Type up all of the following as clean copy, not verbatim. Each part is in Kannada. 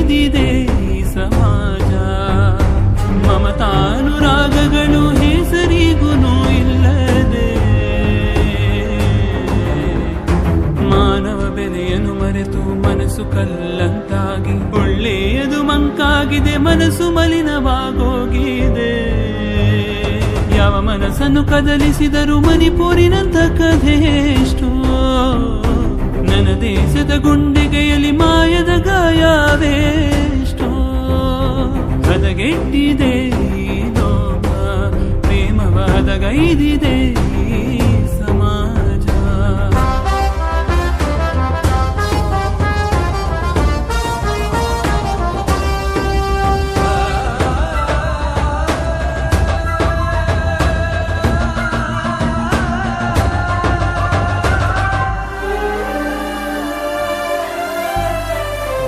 ಹದಗೈದಿದೆ ಈ ಸಮಾಜ. ಮಮತಾನುರಾಗಗಳು ಹೆಸರಿಗೂ ಇಲ್ಲದೆ ಮಾನವ ಬೆಲೆಯನ್ನು ಮರೆತು ಮನಸ್ಸು ಕಲ್ಲಂತಾಗಿ ಒಳ್ಳೆಯದು ಮಂಕಾಗಿದೆ, ಮನಸ್ಸು ಮಲಿನವಾಗೋಗಿದೆ. ಯಾವ ಮನಸ್ಸನ್ನು ಕದಲಿಸಿದರೂ ಮಣಿಪುರಿನಂತ ಕಥೆ ಎಷ್ಟೋ. ನನ್ನ ದೇಶದ ಗುಂಡಿಗೆಯಲ್ಲಿ ಮಾಯದ ಗಾಯವೆಷ್ಟೋ. ಹದಗೆಟ್ಟಿದೆ ಈ ಲೋಕ, ಪ್ರೇಮವ ಹದಗೈದಿದೆ ಈ ಸಮಾಜ.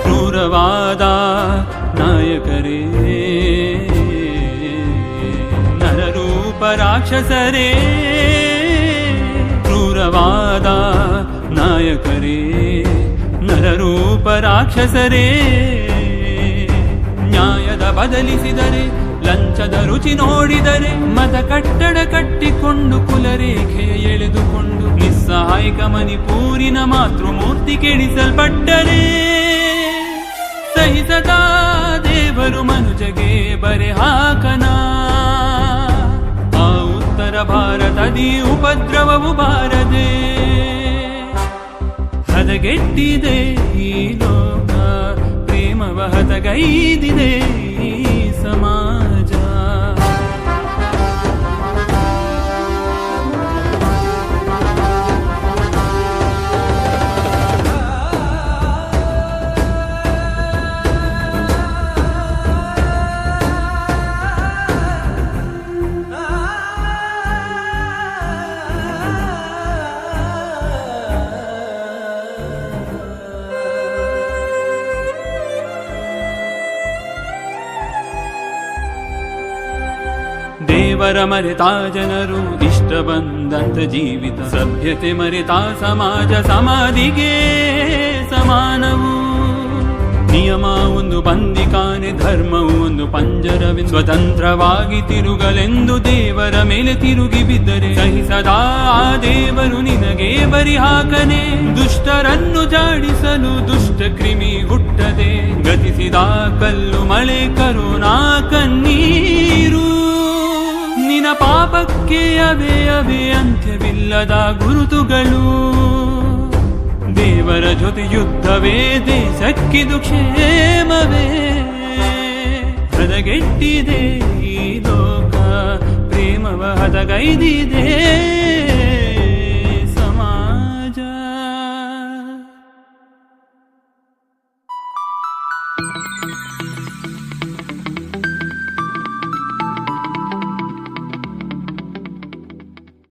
ಕ್ರೂರವಾದ ನಾಯಕರೇ, ನರರೂಪ ರಾಕ್ಷಸರೇ. ಕ್ರೂರವಾದ ನಾಯಕರೇ, ನರರೂಪ ರಾಕ್ಷಸರೇ. ನ್ಯಾಯದ ಬದಲಿಸಿದರೆ, ಲಂಚದ ರುಚಿ ನೋಡಿದರೆ, ಮತ ಕಟ್ಟಡ ಕಟ್ಟಿಕೊಂಡು ಕುಲರೇಖೆಯ ಎಳೆದುಕೊಂಡು ನಿಸ್ಸಹಾಯಕ ಮಣಿಪೂರಿನ ಮಾತೃಮೂರ್ತಿ ಕೆಡಿಸಲ್ಪಟ್ಟರೆ, ಸಹಿಸದ ದೇವರು ಮನುಜಗೆ ಬರೆ ಹಾಕನ. ಆ ಉತ್ತರ ಭಾರತದಿ ಉಪದ್ರವವು ಬಾರದೆ. ಹದಗೆಟ್ಟಿದೆ ಈ ಲೋಕ, ಪ್ರೇಮವ ಹದಗೈದಿದೆ ಈ ಸಮಾಜ. ದೇವರ ಮರೆತ ಜನರು, ಇಷ್ಟ ಬಂದಂತ ಜೀವಿತ, ಸಭ್ಯತೆ ಮರೆತ ಸಮಾಜ ಸಮಾಧಿಗೆ ಸಮಾನವು. ನಿಯಮ ಒಂದು ಬಂದಿಕಾನೆ, ಧರ್ಮವು ಒಂದು ಪಂಜರವೆ. ಸ್ವತಂತ್ರವಾಗಿ ತಿರುಗಲೆಂದು ದೇವರ ಮೇಲೆ ತಿರುಗಿ ಬಿದ್ದರೆ, ಸಹಿಸದ ಆ ದೇವರು ನಿನಗೆ ಬರಿ ಹಾಕನೆ. ದುಷ್ಟರನ್ನು ಜಾಡಿಸಲು ದುಷ್ಟ ಕ್ರಿಮಿ ಹುಟ್ಟದೆ, ಗತಿಸಿದ ಕಲ್ಲು ಮಳೆ ಕರುಣಾ ಕಣ್ಣೀರು. ನಿನ್ನ ಪಾಪಕ್ಕೆ ಅವೇ ಅವೇ ಅಂತ್ಯವಿಲ್ಲದ ಗುರುತುಗಳು. ದೇವರ ಜೊತೆ ಯುದ್ಧವೇ ದೇಶಕ್ಕಿದು ಕ್ಷೇಮವೇ. ಹದಗೆಟ್ಟಿದೆ ಈ ಲೋಕ, ಪ್ರೇಮವ ಹದಗೈದಿದೆ